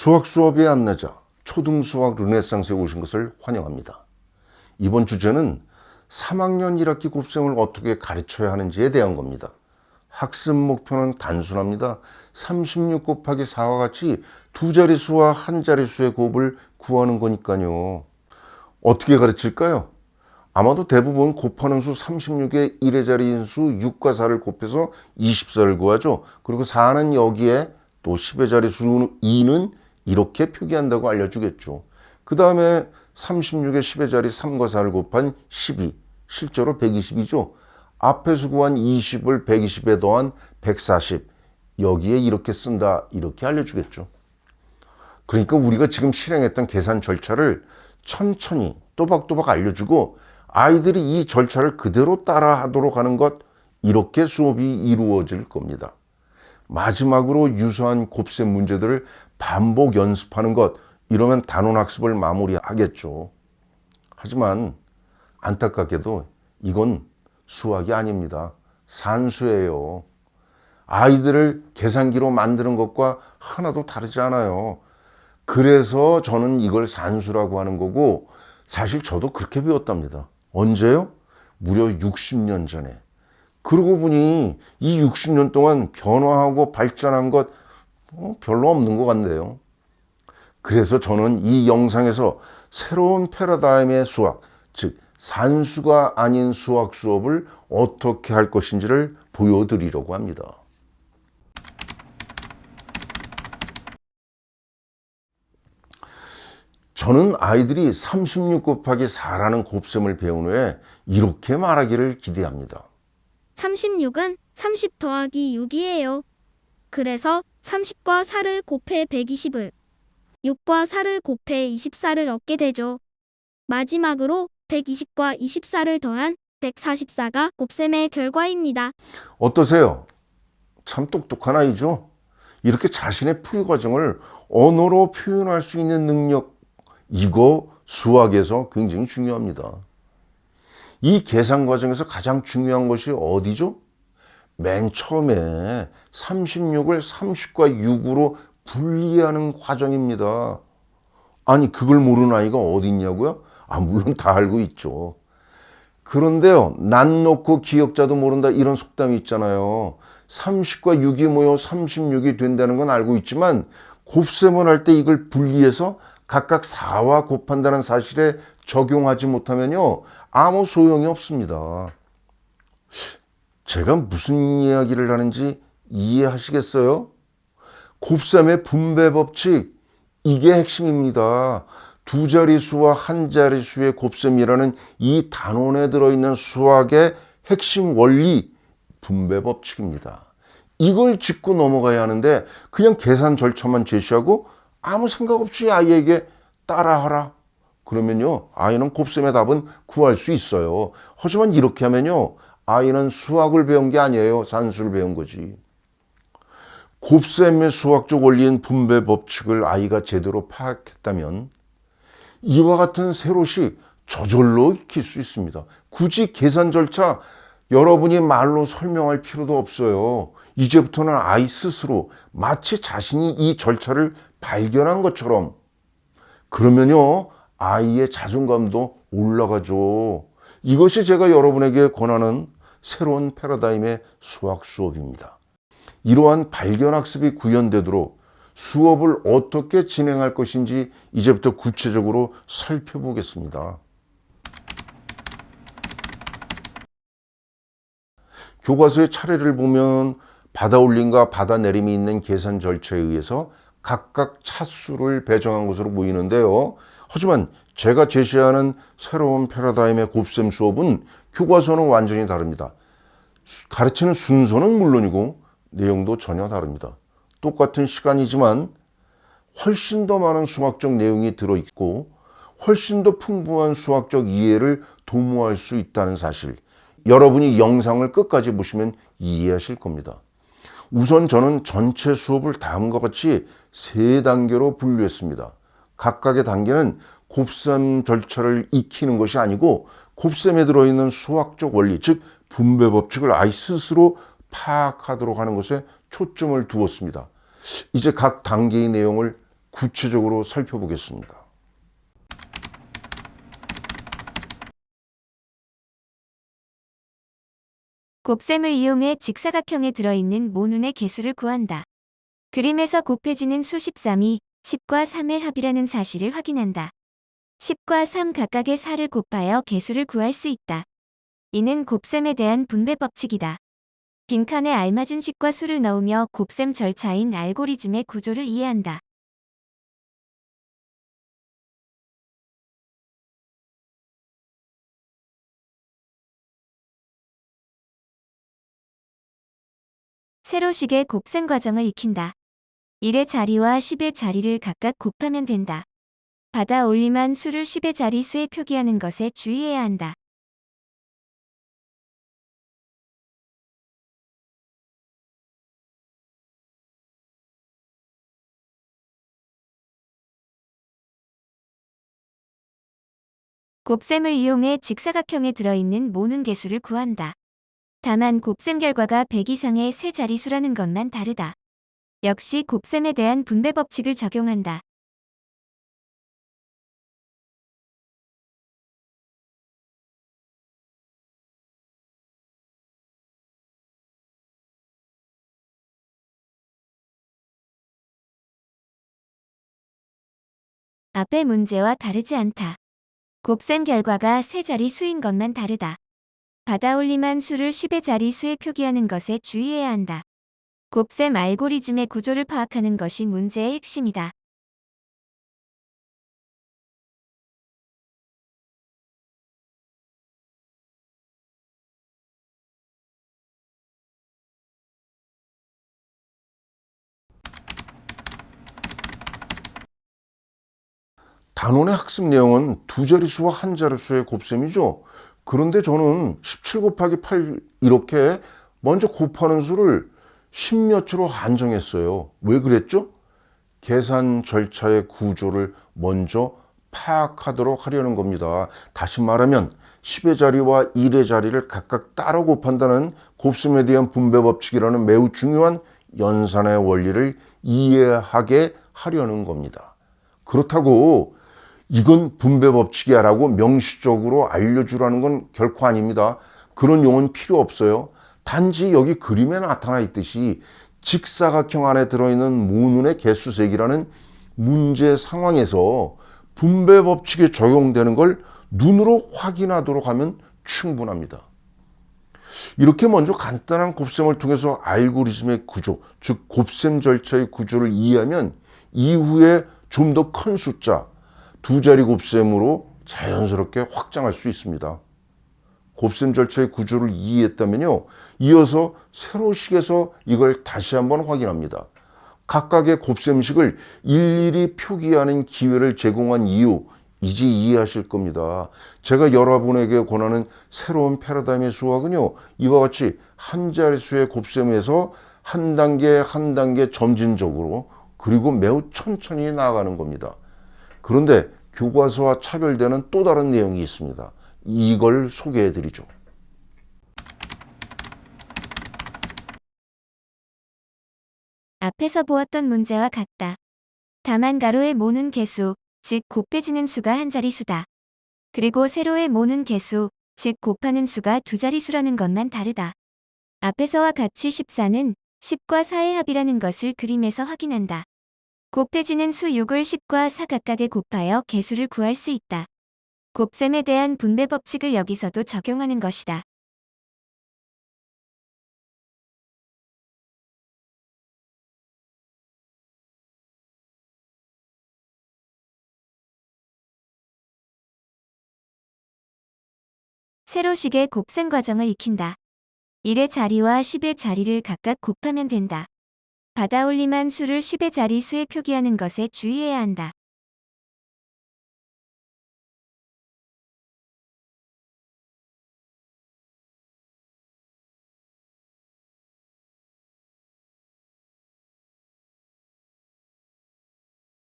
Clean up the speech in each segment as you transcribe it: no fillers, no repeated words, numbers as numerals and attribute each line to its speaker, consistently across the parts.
Speaker 1: 수학 수업이 안내자 초등수학 르네상스에 오신 것을 환영합니다. 이번 주제는 3학년 1학기 곱셈을 어떻게 가르쳐야 하는지에 대한 겁니다. 학습 목표는 단순합니다. 36 곱하기 4와 같이 두 자릿수와 한 자릿수의 곱을 구하는 거니까요. 어떻게 가르칠까요? 아마도 대부분 곱하는 수 36에 1의 자리인 수 6과 4를 곱해서 24를 구하죠. 그리고 4는 여기에 또 10의 자리수 2는 이렇게 표기한다고 알려주겠죠. 그 다음에 36에 10의 자리 3과 4를 곱한 12, 실제로 120이죠. 앞에서 구한 20을 120에 더한 140, 여기에 이렇게 쓴다, 이렇게 알려주겠죠. 그러니까 우리가 지금 실행했던 계산 절차를 천천히 또박또박 알려주고 아이들이 이 절차를 그대로 따라 하도록 하는 것, 이렇게 수업이 이루어질 겁니다. 마지막으로 유사한 곱셈 문제들을 반복 연습하는 것, 이러면 단원학습을 마무리하겠죠. 하지만 안타깝게도 이건 수학이 아닙니다. 산수예요. 아이들을 계산기로 만드는 것과 하나도 다르지 않아요. 그래서 저는 이걸 산수라고 하는 거고, 사실 저도 그렇게 배웠답니다. 언제요? 무려 60년 전에. 그러고 보니 이 60년 동안 변화하고 발전한 것 별로 없는 것 같네요. 그래서 저는 이 영상에서 새로운 패러다임의 수학, 즉 산수가 아닌 수학 수업을 어떻게 할 것인지를 보여드리려고 합니다. 저는 아이들이 36 곱하기 4라는 곱셈을 배운 후에 이렇게 말하기를 기대합니다.
Speaker 2: 36은 30 더하기 6이에요. 그래서 30과 4를 곱해 120을, 6과 4를 곱해 24를 얻게 되죠. 마지막으로 120과 24를 더한 144가 곱셈의 결과입니다.
Speaker 1: 어떠세요? 참 똑똑한 아이죠? 이렇게 자신의 풀이 과정을 언어로 표현할 수 있는 능력, 이거 수학에서 굉장히 중요합니다. 이 계산 과정에서 가장 중요한 것이 어디죠? 맨 처음에 36을 30과 6으로 분리하는 과정입니다. 아니, 그걸 모르는 아이가 어디 있냐고요? 물론 다 알고 있죠. 그런데요, 난 놓고 기억자도 모른다, 이런 속담이 있잖아요. 30과 6이 모여 36이 된다는 건 알고 있지만 곱셈을 할 때 이걸 분리해서 각각 4와 곱한다는 사실에 적용하지 못하면요, 아무 소용이 없습니다. 제가 무슨 이야기를 하는지 이해하시겠어요? 곱셈의 분배 법칙, 이게 핵심입니다. 두 자릿수와 한 자릿수의 곱셈이라는 이 단원에 들어있는 수학의 핵심 원리, 분배 법칙입니다. 이걸 짚고 넘어가야 하는데 그냥 계산 절차만 제시하고 아무 생각 없이 아이에게 따라하라. 그러면요, 아이는 곱셈의 답은 구할 수 있어요. 하지만 이렇게 하면요, 아이는 수학을 배운 게 아니에요. 산수를 배운 거지. 곱셈의 수학적 원리인 분배 법칙을 아이가 제대로 파악했다면 이와 같은 세롯이 저절로 익힐 수 있습니다. 굳이 계산 절차 여러분이 말로 설명할 필요도 없어요. 이제부터는 아이 스스로 마치 자신이 이 절차를 발견한 것처럼, 그러면요, 아이의 자존감도 올라가죠. 이것이 제가 여러분에게 권하는 새로운 패러다임의 수학 수업입니다. 이러한 발견 학습이 구현되도록 수업을 어떻게 진행할 것인지 이제부터 구체적으로 살펴보겠습니다. 교과서의 차례를 보면 받아올림과 받아내림이 있는 계산 절차에 의해서 각각 차수를 배정한 것으로 보이는데요. 하지만 제가 제시하는 새로운 패러다임의 곱셈 수업은 교과서는 완전히 다릅니다. 가르치는 순서는 물론이고 내용도 전혀 다릅니다. 똑같은 시간이지만 훨씬 더 많은 수학적 내용이 들어있고 훨씬 더 풍부한 수학적 이해를 도모할 수 있다는 사실, 여러분이 영상을 끝까지 보시면 이해하실 겁니다. 우선 저는 전체 수업을 다음과 같이 3단계로 분류했습니다. 각각의 단계는 곱셈 절차를 익히는 것이 아니고 곱셈에 들어있는 수학적 원리, 즉 분배 법칙을 아이 스스로 파악하도록 하는 것에 초점을 두었습니다. 이제 각 단계의 내용을 구체적으로 살펴보겠습니다.
Speaker 3: 곱셈을 이용해 직사각형에 들어있는 모눈의 개수를 구한다. 그림에서 곱해지는 수 13이 10과 3의 합이라는 사실을 확인한다. 10과 3 각각의 4를 곱하여 개수를 구할 수 있다. 이는 곱셈에 대한 분배 법칙이다. 빈칸에 알맞은 식과 수를 넣으며 곱셈 절차인 알고리즘의 구조를 이해한다. 세로식의 곱셈 과정을 익힌다. 1의 자리와 10의 자리를 각각 곱하면 된다. 받아 올림한 수를 10의 자리수에 표기하는 것에 주의해야 한다. 곱셈을 이용해 직사각형에 들어있는 모눈 개수를 구한다. 다만 곱셈 결과가 100 이상의 세 자리수라는 것만 다르다. 역시 곱셈에 대한 분배 법칙을 적용한다. 앞의 문제와 다르지 않다. 곱셈 결과가 세 자리수인 것만 다르다. 받아 올림한 수를 10의 자리수에 표기하는 것에 주의해야 한다. 곱셈 알고리즘의 구조를 파악하는 것이 문제의 핵심이다.
Speaker 1: 단원의 학습 내용은 두 자릿수와 한 자릿수의 곱셈이죠. 그런데 저는 17 곱하기 8 이렇게 먼저 곱하는 수를 10몇 초로 한정했어요. 왜 그랬죠? 계산 절차의 구조를 먼저 파악하도록 하려는 겁니다. 다시 말하면 10의 자리와 1의 자리를 각각 따로 곱한다는 곱셈에 대한 분배 법칙이라는 매우 중요한 연산의 원리를 이해하게 하려는 겁니다. 그렇다고 이건 분배 법칙이야 라고 명시적으로 알려주라는 건 결코 아닙니다. 그런 용어는 필요 없어요. 단지 여기 그림에 나타나 있듯이 직사각형 안에 들어있는 모눈의 개수색이라는 문제 상황에서 분배 법칙에 적용되는 걸 눈으로 확인하도록 하면 충분합니다. 이렇게 먼저 간단한 곱셈을 통해서 알고리즘의 구조, 즉 곱셈 절차의 구조를 이해하면 이후에 좀 더 큰 숫자, 두 자리 곱셈으로 자연스럽게 확장할 수 있습니다. 곱셈 절차의 구조를 이해했다면요, 이어서 세로식에서 이걸 다시 한번 확인합니다. 각각의 곱셈식을 일일이 표기하는 기회를 제공한 이유, 이제 이해하실 겁니다. 제가 여러분에게 권하는 새로운 패러다임의 수학은요, 이와 같이 한 자릿수의 곱셈에서 한 단계 한 단계 점진적으로 그리고 매우 천천히 나아가는 겁니다. 그런데 교과서와 차별되는 또 다른 내용이 있습니다. 이걸 소개해 드리죠.
Speaker 3: 앞에서 보았던 문제와 같다. 다만 가로의 모눈 개수, 즉 곱해지는 수가 한 자리수다. 그리고 세로의 모눈 개수, 즉 곱하는 수가 두 자리수라는 것만 다르다. 앞에서와 같이 14는 10과 4의 합이라는 것을 그림에서 확인한다. 곱해지는 수 6을 10과 4 각각에 곱하여 개수를 구할 수 있다. 곱셈에 대한 분배 법칙을 여기서도 적용하는 것이다. 세로식의 곱셈 과정을 익힌다. 1의 자리와 10의 자리를 각각 곱하면 된다. 받아 올림한 수를 10의 자리수에 표기하는 것에 주의해야 한다.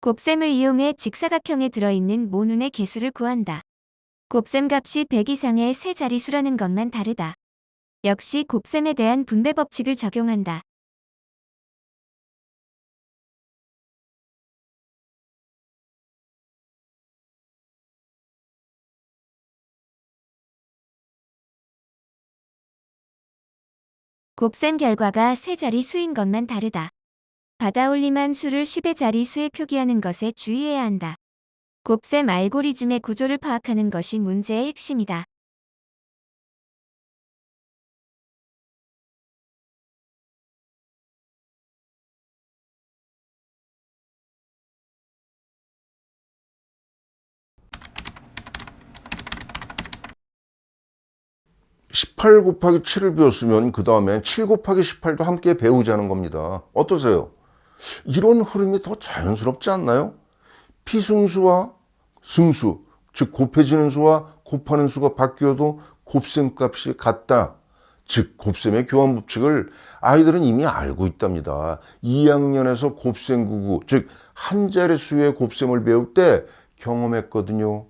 Speaker 3: 곱셈을 이용해 직사각형에 들어있는 모눈의 개수를 구한다. 곱셈 값이 100 이상의 세 자리수라는 것만 다르다. 역시 곱셈에 대한 분배 법칙을 적용한다. 곱셈 결과가 세 자리 수인 것만 다르다. 받아올림한 수를 10의 자리 수에 표기하는 것에 주의해야 한다. 곱셈 알고리즘의 구조를 파악하는 것이 문제의 핵심이다.
Speaker 1: (18 곱하기 7을) 배웠으면 그 다음에 (7 곱하기 18도) 함께 배우자는 겁니다. 어떠세요? 이런 흐름이 더 자연스럽지 않나요? 피승수와 승수, 즉 곱해지는 수와 곱하는 수가 바뀌어도 곱셈 값이 같다. 즉 곱셈의 교환 법칙을 아이들은 이미 알고 있답니다. 2학년에서 곱셈 구구, 즉 한 자릿수의 곱셈을 배울 때 경험했거든요.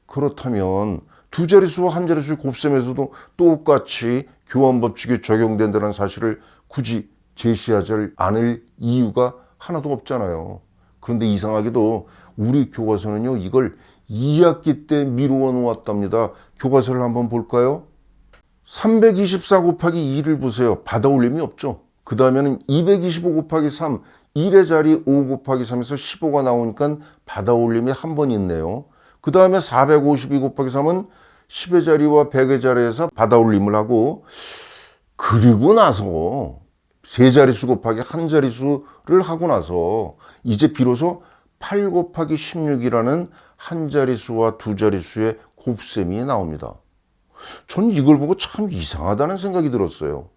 Speaker 1: 그렇다면 두 자릿수와 한 자릿수의 곱셈에서도 똑같이 교환 법칙이 적용된다는 사실을 굳이 제시하지 않을 이유가 하나도 없잖아요. 그런데 이상하게도 우리 교과서는요, 이걸 2학기 때 미루어 놓았답니다. 교과서를 한번 볼까요? 324 곱하기 2를 보세요. 받아올림이 없죠. 그 다음에는 225 곱하기 3, 1의 자리 5 곱하기 3에서 15가 나오니까 받아올림이 한 번 있네요. 그 다음에 452 곱하기 3은 10의 자리와 100의 자리에서 받아올림을 하고, 그리고 나서 세 자릿수 곱하기 한 자릿수를 하고 나서 이제 비로소 8 곱하기 16이라는 한 자릿수와 두 자릿수의 곱셈이 나옵니다. 전 이걸 보고 참 이상하다는 생각이 들었어요.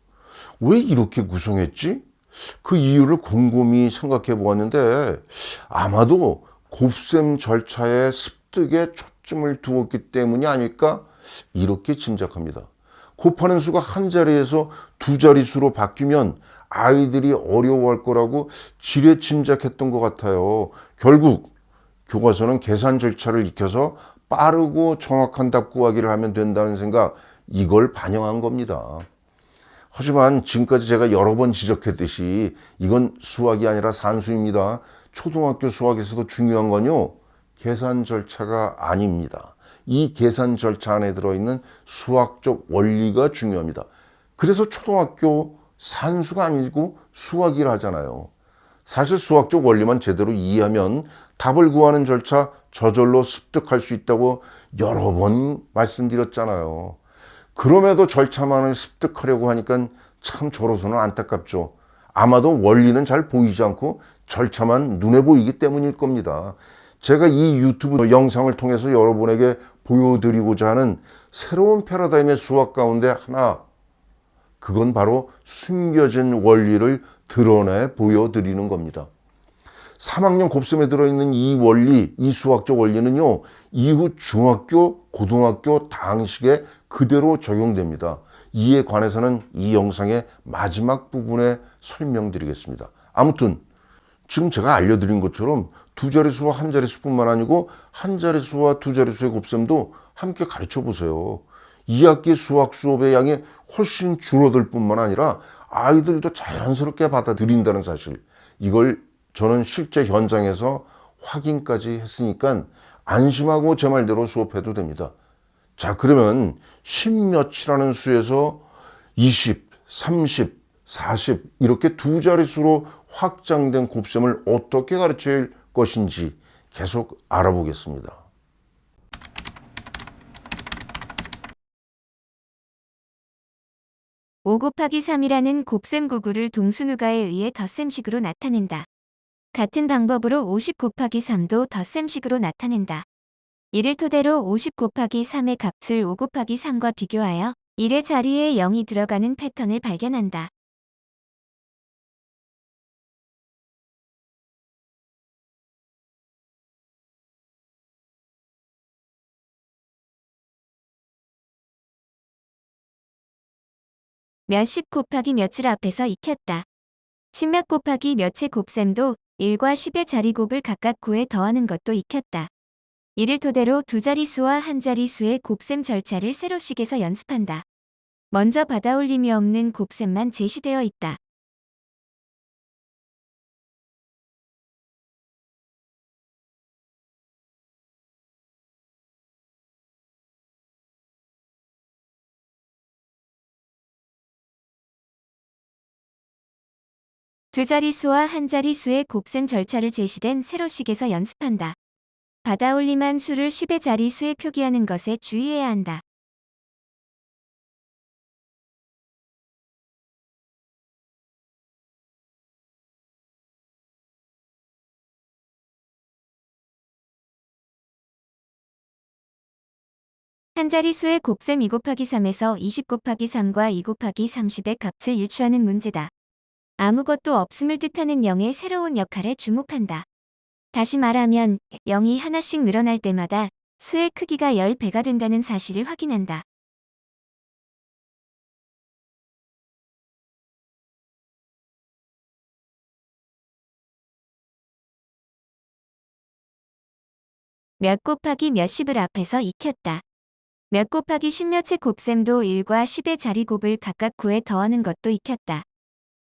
Speaker 1: 왜 이렇게 구성했지? 그 이유를 곰곰이 생각해 보았는데 아마도 곱셈 절차의 습득에 초점을 두었기 때문이 아닐까 이렇게 짐작합니다. 곱하는 수가 한 자리에서 두 자릿수로 바뀌면 아이들이 어려워할 거라고 지레 짐작했던 것 같아요. 결국 교과서는 계산 절차를 익혀서 빠르고 정확한 답 구하기를 하면 된다는 생각, 이걸 반영한 겁니다. 하지만 지금까지 제가 여러 번 지적했듯이 이건 수학이 아니라 산수입니다. 초등학교 수학에서도 중요한 건요, 계산 절차가 아닙니다. 이 계산 절차 안에 들어있는 수학적 원리가 중요합니다. 그래서 초등학교 산수가 아니고 수학이라 하잖아요. 사실 수학적 원리만 제대로 이해하면 답을 구하는 절차 저절로 습득할 수 있다고 여러 번 말씀드렸잖아요. 그럼에도 절차만을 습득하려고 하니까 참 저로서는 안타깝죠. 아마도 원리는 잘 보이지 않고 절차만 눈에 보이기 때문일 겁니다. 제가 이 유튜브 영상을 통해서 여러분에게 보여드리고자 하는 새로운 패러다임의 수학 가운데 하나, 그건 바로 숨겨진 원리를 드러내 보여드리는 겁니다. 3학년 곱셈에 들어있는 이 원리, 이 수학적 원리는요, 이후 중학교, 고등학교 당시에 그대로 적용됩니다. 이에 관해서는 이 영상의 마지막 부분에 설명드리겠습니다. 아무튼 지금 제가 알려드린 것처럼 두 자릿수와 한 자릿수뿐만 아니고 한 자릿수와 두 자릿수의 곱셈도 함께 가르쳐 보세요. 2학기 수학 수업의 양이 훨씬 줄어들 뿐만 아니라 아이들도 자연스럽게 받아들인다는 사실, 이걸 저는 실제 현장에서 확인까지 했으니까 안심하고 제 말대로 수업해도 됩니다. 자, 그러면 10몇이라는 수에서 20, 30, 40 이렇게 두 자릿수로 확장된 곱셈을 어떻게 가르칠 것인지 계속 알아보겠습니다.
Speaker 3: 5 곱하기 3이라는 곱셈 구구를 동수누가에 의해 덧셈식으로 나타낸다. 같은 방법으로 50 곱하기 3도 덧셈식으로 나타낸다. 이를 토대로 50 곱하기 3의 값을 5 곱하기 3과 비교하여 1의 자리에 0이 들어가는 패턴을 발견한다. 몇십 곱하기 몇을 앞에서 익혔다. 10몇 곱하기 몇의 곱셈도 1과 10의 자리곱을 각각 구해 더하는 것도 익혔다. 이를 토대로 두 자릿수와 한 자릿수의 곱셈 절차를 세로식에서 연습한다. 먼저 받아올림이 없는 곱셈만 제시되어 있다. 두 자릿수와 한 자릿수의 곱셈 절차를 제시된 세로식에서 연습한다. 받아올림한 수를 10의 자릿수에 표기하는 것에 주의해야 한다. 한 자릿수의 곱셈 2 곱하기 3에서 20 곱하기 3과 2 곱하기 30의 값을 유추하는 문제다. 아무것도 없음을 뜻하는 0의 새로운 역할에 주목한다. 다시 말하면 0이 하나씩 늘어날 때마다 수의 크기가 10배가 된다는 사실을 확인한다. 몇 곱하기 몇십을 앞에서 익혔다. 몇 곱하기 10몇의 곱셈도 1과 10의 자리곱을 각각 구해 더하는 것도 익혔다.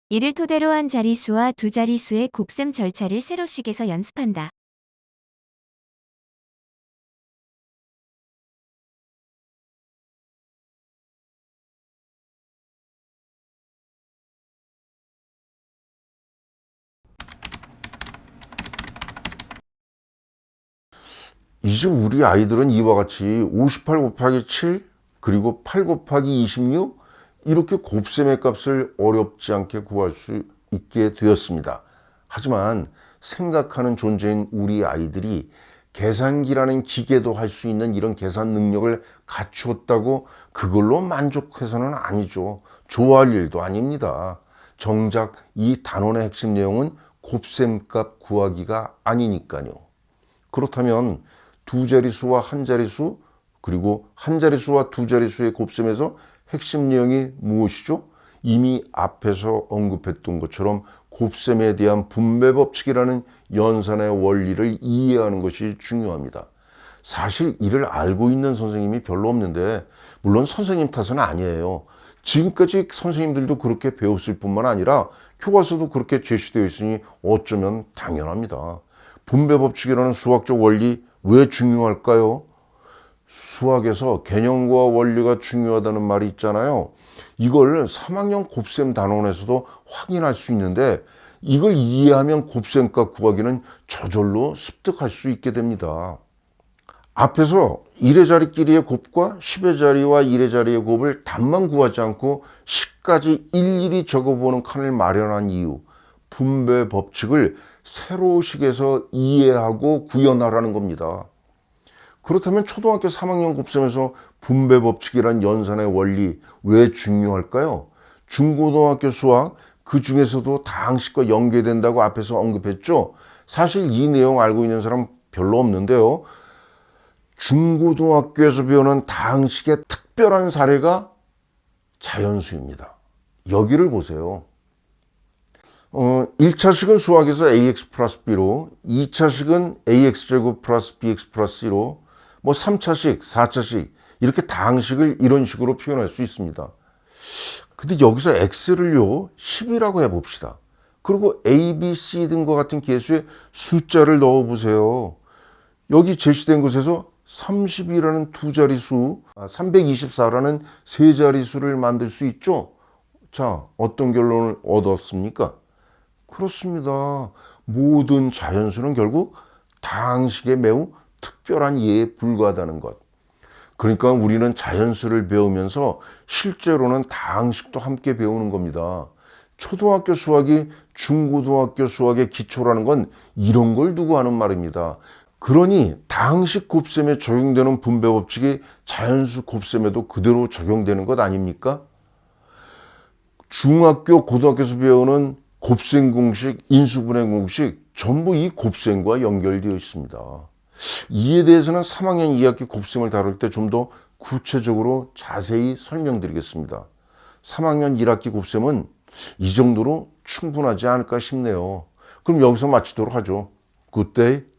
Speaker 3: 이를 토대로 한 자릿수와 두 자릿수의 곱셈 절차를 세로식에서 연습한다.
Speaker 1: 이제 우리 아이들은 이와 같이 58 곱하기 7 그리고 8 곱하기 26 이렇게 곱셈의 값을 어렵지 않게 구할 수 있게 되었습니다. 하지만 생각하는 존재인 우리 아이들이 계산기라는 기계도 할 수 있는 이런 계산 능력을 갖추었다고 그걸로 만족해서는 아니죠. 좋아할 일도 아닙니다. 정작 이 단원의 핵심 내용은 곱셈값 구하기가 아니니까요. 그렇다면 두 자릿수와 한 자릿수 그리고 한 자릿수와 두 자릿수의 곱셈에서 핵심 내용이 무엇이죠? 이미 앞에서 언급했던 것처럼 곱셈에 대한 분배 법칙이라는 연산의 원리를 이해하는 것이 중요합니다. 사실 이를 알고 있는 선생님이 별로 없는데 물론 선생님 탓은 아니에요. 지금까지 선생님들도 그렇게 배웠을 뿐만 아니라 교과서도 그렇게 제시되어 있으니 어쩌면 당연합니다. 분배 법칙이라는 수학적 원리 왜 중요할까요? 수학에서 개념과 원리가 중요하다는 말이 있잖아요. 이걸 3학년 곱셈 단원에서도 확인할 수 있는데 이걸 이해하면 곱셈값 구하기는 저절로 습득할 수 있게 됩니다. 앞에서 1의 자리끼리의 곱과 10의 자리와 1의 자리의 곱을 답만 구하지 않고 10까지 일일이 적어보는 칸을 마련한 이유, 분배 법칙을 세로식에서 이해하고 구현하라는 겁니다. 그렇다면 초등학교 3학년 곱셈에서 분배 법칙이란 연산의 원리 왜 중요할까요? 중고등학교 수학 그 중에서도 다항식과 연계된다고 앞에서 언급했죠. 사실 이 내용 알고 있는 사람 별로 없는데요. 중고등학교에서 배우는 다항식의 특별한 사례가 자연수입니다. 여기를 보세요. 1차식은 수학에서 ax 플러스 b로 2차식은 ax제곱 플러스 bx 플러스 c로 3차식, 4차식 이렇게 다항식을 이런 식으로 표현할 수 있습니다. 근데 여기서 x를요 10이라고 해봅시다. 그리고 a, b, c 등과 같은 개수의 숫자를 넣어보세요. 여기 제시된 곳에서 30이라는 두 자릿수, 324라는 세 자릿수를 만들 수 있죠. 자, 어떤 결론을 얻었습니까? 그렇습니다. 모든 자연수는 결국 다항식에 매우 특별한 예에 불과하다는 것. 그러니까 우리는 자연수를 배우면서 실제로는 다항식도 함께 배우는 겁니다. 초등학교 수학이 중고등학교 수학의 기초라는 건 이런 걸 두고 하는 말입니다. 그러니 다항식 곱셈에 적용되는 분배 법칙이 자연수 곱셈에도 그대로 적용되는 것 아닙니까? 중학교, 고등학교에서 배우는 곱셈 공식, 인수분해 공식 전부 이 곱셈과 연결되어 있습니다. 이에 대해서는 3학년 2학기 곱셈을 다룰 때 좀 더 구체적으로 자세히 설명드리겠습니다. 3학년 1학기 곱셈은 이 정도로 충분하지 않을까 싶네요. 그럼 여기서 마치도록 하죠. 굿데이.